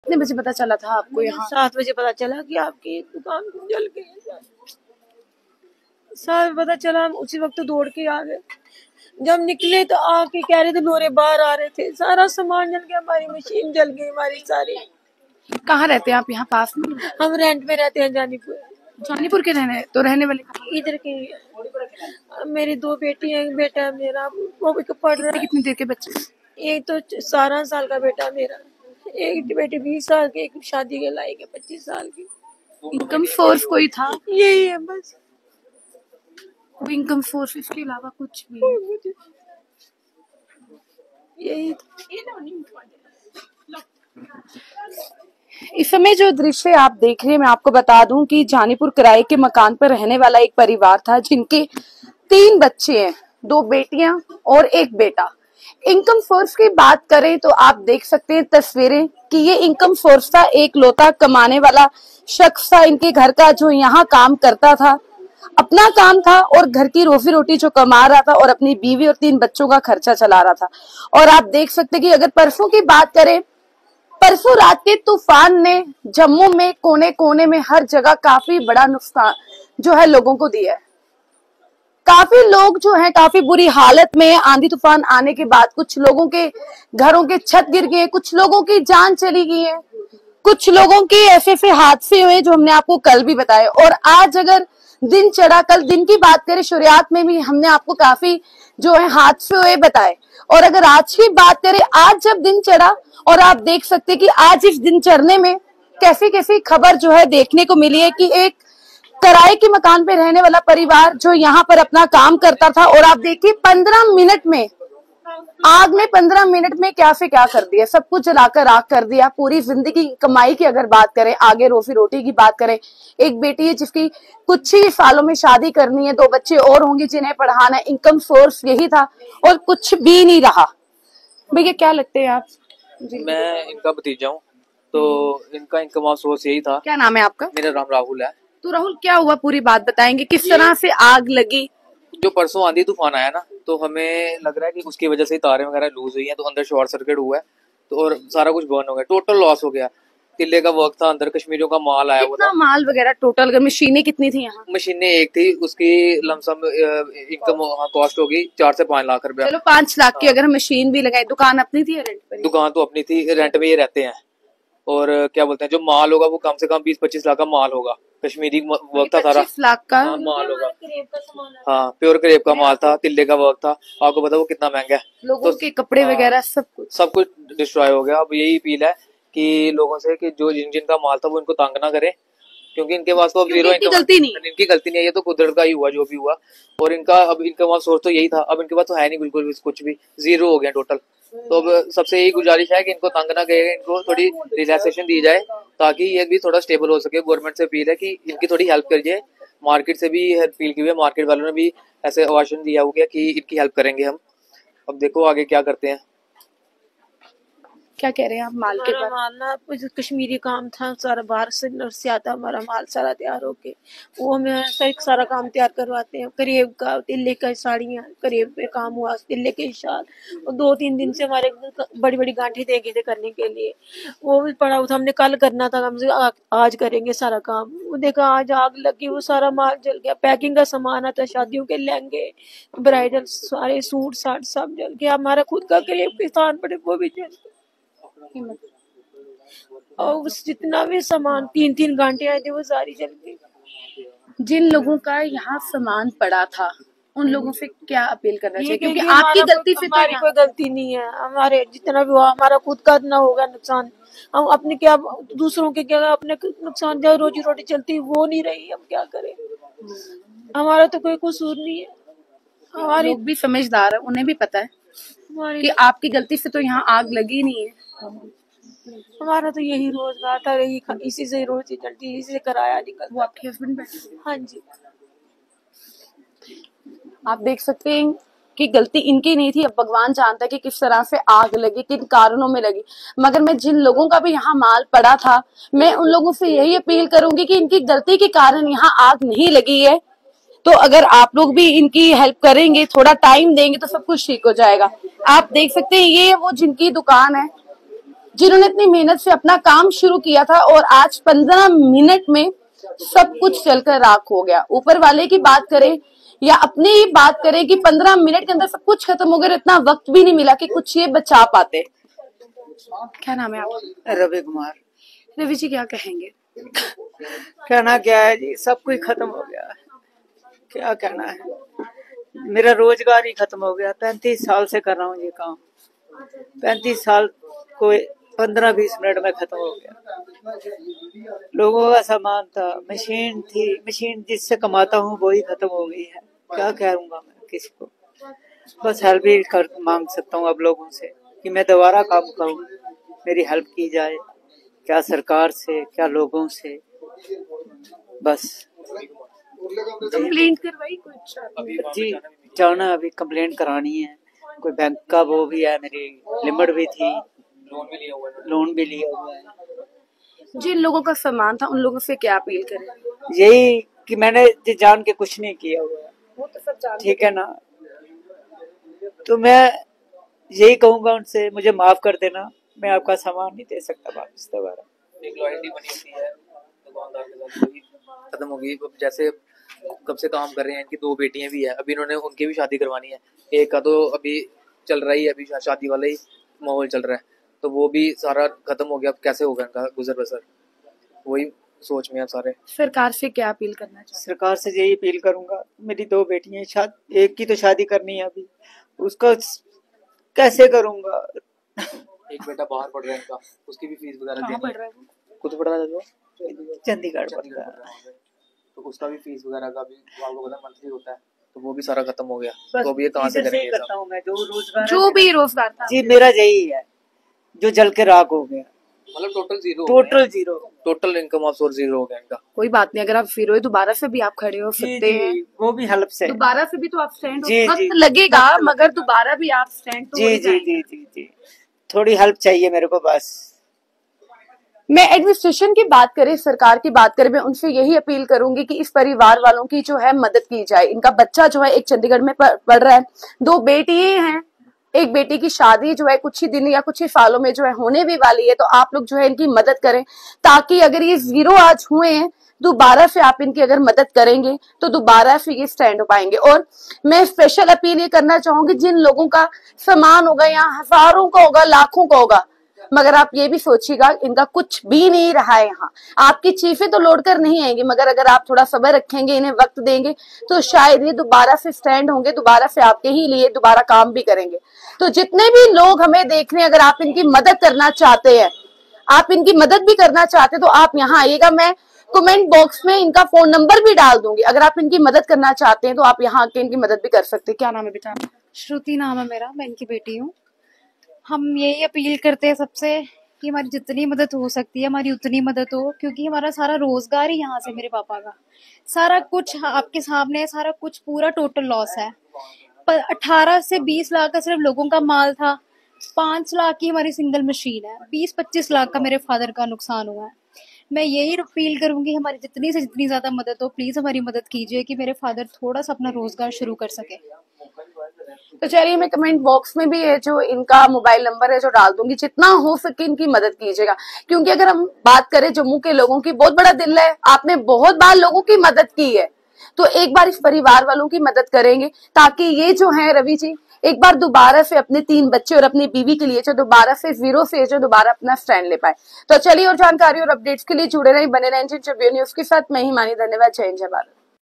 कितने बजे पता चला था आपको यहाँ? 7 बजे पता चला कि आपकी दुकान जल गई है। 7 पता चला, हम उसी वक्त दौड़ के आ गए। जब निकले तो आके कह रहे थे लोरे बाहर आ रहे थे, सारा सामान जल गया, हमारी मशीन जल गई हमारी सारी। कहाँ रहते हैं आप? यहाँ पास में? हम रेंट में रहते हैं जानीपुर। जानीपुर के रहने वाले इधर के। मेरी 2 बेटी है, बेटा है मेरा, वो भी पढ़ रहा है। कितनी देर के बच्चे? एक तो 17 साल का बेटा मेरा, एक बेटी 20 साल की, एक शादी के लायक है 25 साल की। इनकम सोर्स कोई था? यही है बस, कोई इनकम सोर्स इसके अलावा कुछ भी? यही। इस समय जो दृश्य आप देख रहे हैं, मैं आपको बता दूं कि जानीपुर किराए के मकान पर रहने वाला एक परिवार था जिनके 3 बच्चे हैं, 2 बेटियां और 1 बेटा। इनकम सोर्स की बात करें तो आप देख सकते हैं तस्वीरें कि ये इनकम सोर्स था, एक लौता कमाने वाला शख्स था इनके घर का, जो यहाँ काम करता था, अपना काम था और घर की रोजी रोटी जो कमा रहा था और अपनी बीवी और 3 बच्चों का खर्चा चला रहा था। और आप देख सकते हैं कि अगर परसों की बात करें, परसों रात के तूफान ने जम्मू में कोने कोने में हर जगह काफी बड़ा नुकसान जो है लोगों को दिया है। काफी लोग जो हैं काफी बुरी हालत में। आंधी तूफान आने के बाद कुछ लोगों के घरों के छत गिर गए, कुछ लोगों की जान चली गई है, कुछ लोगों के ऐसे ऐसे हादसे हुए जो हमने आपको कल भी बताए। और आज अगर दिन चढ़ा, कल दिन की बात करें, शुरुआत में भी हमने आपको काफी जो है हादसे हुए बताए। और अगर आज की बात करें, आज जब दिन चढ़ा, और आप देख सकते हैं कि आज इस दिन चढ़ने में कैसी कैसी खबर जो है देखने को मिली है कि एक किराए के मकान पे रहने वाला परिवार जो यहाँ पर अपना काम करता था, और आप देखिए 15 मिनट में आग ने 15 मिनट में क्या से क्या कर दिया, सब कुछ जलाकर राख कर दिया। पूरी जिंदगी कमाई की अगर बात करें, आगे रोजी रोटी की बात करें, एक बेटी है जिसकी कुछ ही सालों में शादी करनी है, 2 बच्चे और होंगे जिन्हें पढ़ाना है, इनकम सोर्स यही था और कुछ भी नहीं रहा। भैया क्या लगते हैं आप? मैं इनका भतीजा हूँ, तो इनका इनकम सोर्स यही था। क्या नाम है आपका? मेरा नाम राहुल है। तो राहुल, क्या हुआ, पूरी बात बताएंगे, किस तरह से आग लगी? जो परसों आंधी तूफान आया ना, तो हमें लग रहा है कि उसकी वजह से तारें वगैरह लूज हुई हैं, तो अंदर शॉर्ट सर्किट हुआ है, तो और सारा कुछ बर्न हो गया, टोटल लॉस हो गया। किले का वर्क था, अंदर कश्मीरियों का माल आया हुआ था। माल वगैरह टोटल मशीनें कितनी थी यहाँ? मशीनें एक थी, उसकी लमसम इनकम कॉस्ट होगी 4 से 5 लाख रुपया। चलो 5 लाख की अगर मशीन भी लगाई। दुकान अपनी थी या रेंट पर? दुकान तो अपनी थी, रेंट में ये रहते हैं। और क्या बोलते हैं, जो माल होगा वो कम से कम 20-25 लाख का माल होगा। कश्मीरी वर्क था सारा। 25 लाख का माल होगा। हाँ, प्योर करेब का माल था, तिल्ले का वर्क था। आपको पता वो कितना महंगा है। लोगों के कपड़े वगैरह सब कुछ डिस्ट्रॉय हो गया। अब यही अपील है कि लोगों से कि जो जिनका माल था वो इनको तंग ना करे, क्योंकि इनके पास तो अब जीरो इनकम। इनकी गलती नहीं है, ये तो कुदरत का ही हुआ जो भी हुआ। और इनका अब इनकम सोर्स तो यही था, अब इनके पास तो है नहीं बिल्कुल भी, कुछ भी जीरो हो गया टोटल। तो अब सबसे यही गुजारिश है कि इनको तंग ना करे, इनको थोड़ी रिलैक्सेशन दी जाए ताकि ये भी थोड़ा स्टेबल हो सके। गवर्नमेंट से अपील है कि इनकी थोड़ी हेल्प करिए। मार्केट से भी अपील की हुई है, मार्केट वालों ने भी ऐसे आश्वासन दिया हो गया कि इनकी हेल्प करेंगे हम। अब देखो आगे क्या करते हैं। क्या कह रहे हैं आप माल के बारे में? माल ना कश्मीरी काम था, सारा बाहर से आता हमारा माल सारा तैयार होके, वो हमें सारा काम तैयार करवाते हैं। करीब का तिल्ले का साड़ियाँ, करीब पे काम हुआ, तिल्ले के शाल, और 2-3 दिन से हमारे बड़ी बड़ी गांठी दे गए थे करने के लिए। वो भी पड़ा हुआ था, हमने कल करना था, हमसे आज करेंगे सारा काम। वो देखा आज आग लगी, वो सारा माल जल गया। पैकिंग का सामान आता, शादियों के लहंगे, ब्राइडल सारे सूट साट सब जल गया। हमारा खुद का करीब के स्थान पड़े वो भी जल गया। और जितना भी सामान 3-3 घंटे आए थे वो सारी जल गई। जिन लोगों का यहाँ सामान पड़ा था उन लोगों से क्या अपील करना चाहिए, क्योंकि आपकी गलती से हमारी कोई गलती नहीं है। हमारे जितना भी हुआ हमारा खुद का ना होगा नुकसान, हम अपने क्या दूसरों के क्या अपने नुकसान, जो रोजी रोटी चलती वो नहीं रही, हम क्या करें। हमारा तो कोई कसूर नहीं है। हमारे लोग भी समझदार है, उन्हें भी पता है कि आपकी गलती से तो यहाँ आग लगी नहीं है। हमारा तो यही रोजगार था, यही इसी से रोजी चलती, इसी से किराया निकलता। वो आपके हस्बैंड बैठे? हाँ जी। आप देख सकते हैं कि गलती इनकी नहीं थी। अब भगवान जानता है कि किस तरह से आग लगी, किन कारणों में लगी। मगर मैं जिन लोगों का भी यहाँ माल पड़ा था, मैं उन लोगों से यही अपील करूंगी कि इनकी गलती के कारण यहाँ आग नहीं लगी है। तो अगर आप लोग भी इनकी हेल्प करेंगे, थोड़ा टाइम देंगे, तो सब कुछ ठीक हो जाएगा। आप देख सकते हैं ये वो जिनकी दुकान है, जिन्होंने इतनी मेहनत से अपना काम शुरू किया था और आज 15 मिनट में सब कुछ जलकर राख हो गया। ऊपर वाले की बात करें या अपनी ही बात करें कि 15 मिनट के अंदर सब कुछ खत्म हो गया, इतना वक्त भी नहीं मिला कि कुछ ये बचा पाते। क्या नाम है आपका? रवि कुमार। रवि जी क्या कहेंगे? कहना क्या है जी, सब कुछ खत्म हो गया, क्या कहना है। मेरा रोजगार ही खत्म हो गया। 35 साल से कर रहा हूँ ये काम, 35 साल को 15-20 मिनट में खत्म हो गया। लोगों का सामान था, मशीन थी, मशीन जिससे कमाता हूँ वही खत्म हो गई है। क्या करूँगा मैं किसी को? बस हेल्प ही कर मांग सकता हूँ अब लोगों से कि मैं दोबारा काम करूँ, मेरी हेल्प की जाए, क्या सरकार से क्या लोगों से। बस कंप्लेंट करवाई कुछ? जी जाना, अभी कंप्लेंट करानी है। कोई बैंक का वो भी है, मेरी लिमिट भी थी, लोन भी लिया हुआ है। जिन लोगों का सामान था उन लोगों से क्या अपील करें? यही कि मैंने जान के कुछ नहीं किया हुआ है, वो तो सब जानते ठीक है ना। तो मैं यही कहूंगा उनसे, मुझे माफ कर देना, मैं आपका सामान नहीं दे सकता वापस दोबारा। एक लॉयल्टी बनी होती है दुकानदार के साथ, वो भी खत्म हो गई। जैसे कब से काम कर रहे हैं, इनकी 2 बेटियां भी है, अभी इन्होंने उनकी भी शादी करवानी है। एक का तो अभी चल रहा ही है, अभी शादी वाला ही माहौल चल रहा है, तो वो भी सारा खत्म हो गया। कैसे होगा इनका गुजर बसर, वही सोच में है सारे। सरकार से क्या अपील करना चाहिए? सरकार से यही अपील करूंगा, मेरी 2 बेटियां, एक की तो शादी करनी है अभी, उसका कैसे करूंगा। एक बेटा बाहर पढ़ रहा है इनका, उसकी भी फीस वगैरह देनी पढ़ रहा है? खुद पढ़ रहा था जो चंडीगढ़ पढ़ता है, तो उसका भी फीस वगैरह का भी आपको पता मंथली होता है, तो वो भी सारा खत्म हो गया। बस तो अब ये कहाँ से करेंगे? करता हूँ मैं जो भी रोजगार था जी, मेरा यही है जो जल के राख हो गया। मतलब total zero, total income of source zero हो गया इनका। कोई बात नहीं, अगर आप फिर दोबारा से भी आप खड़े हो सकते हैं, वो भी हेल्प से दोबारा से भी तो आप स्टैंड जी, वक्त जी, लगेगा, मगर दोबारा भी आप स्टैंड तो जी जी जी जी जी थोड़ी हेल्प चाहिए मेरे को बस। मैं एडमिनिस्ट्रेशन की बात करें, सरकार की बात करें, मैं उनसे यही अपील करूंगी कि इस परिवार वालों की जो है मदद की जाए। इनका बच्चा जो है एक चंडीगढ़ में पढ़ रहा है, 2 बेटियां हैं, एक बेटी की शादी जो है कुछ ही दिन या कुछ ही सालों में जो है होने भी वाली है। तो आप लोग जो है इनकी मदद करें, ताकि अगर ये जीरो आज हुए हैं, दोबारा से आप इनकी अगर मदद करेंगे तो दोबारा से ये स्टैंड हो पाएंगे। और मैं स्पेशल अपील ये करना चाहूंगी, जिन लोगों का सामान होगा या हजारों का होगा, लाखों का होगा, मगर आप ये भी सोचिएगा इनका कुछ भी नहीं रहा है यहाँ। आपकी चीजें तो लौट कर नहीं आएंगी, मगर अगर आप थोड़ा सब्र रखेंगे, इन्हें वक्त देंगे, तो शायद ये दोबारा से स्टैंड होंगे, दोबारा से आपके ही लिए दोबारा काम भी करेंगे। तो जितने भी लोग हमें देख रहे हैं, अगर आप इनकी मदद करना चाहते हैं, आप इनकी मदद भी करना चाहते हैं, तो आप यहाँ आइएगा। मैं कमेंट बॉक्स में इनका फोन नंबर भी डाल दूंगी। अगर आप इनकी मदद करना चाहते हैं तो आप यहाँ आके इनकी मदद भी कर सकते हैं। क्या नाम है बेटा? श्रुति नाम है मेरा, मैं इनकी बेटी हूँ। हम यही अपील करते हैं सबसे कि हमारी जितनी मदद हो सकती है हमारी उतनी मदद हो, क्योंकि हमारा सारा रोजगार ही यहाँ से, मेरे पापा का सारा कुछ आपके सामने है, सारा कुछ पूरा टोटल लॉस है। 18 से 20 लाख का सिर्फ लोगों का माल था, 5 लाख की हमारी सिंगल मशीन है, 20-25 लाख का मेरे फादर का नुकसान हुआ है। मैं यही अपील करूंगी, हमारी जितनी से जितनी ज्यादा मदद हो, प्लीज हमारी मदद कीजिए कि मेरे फादर थोड़ा सा अपना रोजगार शुरू कर सके। तो चलिए, मैं कमेंट बॉक्स में भी है जो इनका मोबाइल नंबर है जो डाल दूंगी, जितना हो सके इनकी मदद कीजिएगा। क्योंकि अगर हम बात करें जम्मू के लोगों की, बहुत बड़ा दिल है, आपने बहुत बार लोगों की मदद की है, तो एक बार इस परिवार वालों की मदद करेंगे, ताकि ये जो है रवि जी एक बार दोबारा से अपने 3 बच्चे और अपनी बीवी के लिए जो दोबारा से जीरो से जो दोबारा अपना स्टैंड ले पाए। तो चलिए, और जानकारी और अपडेट्स के लिए जुड़े रहे, बने रहें न्यूज के साथ। मैं ही मानी, धन्यवाद। जय हिंद, जय भारत।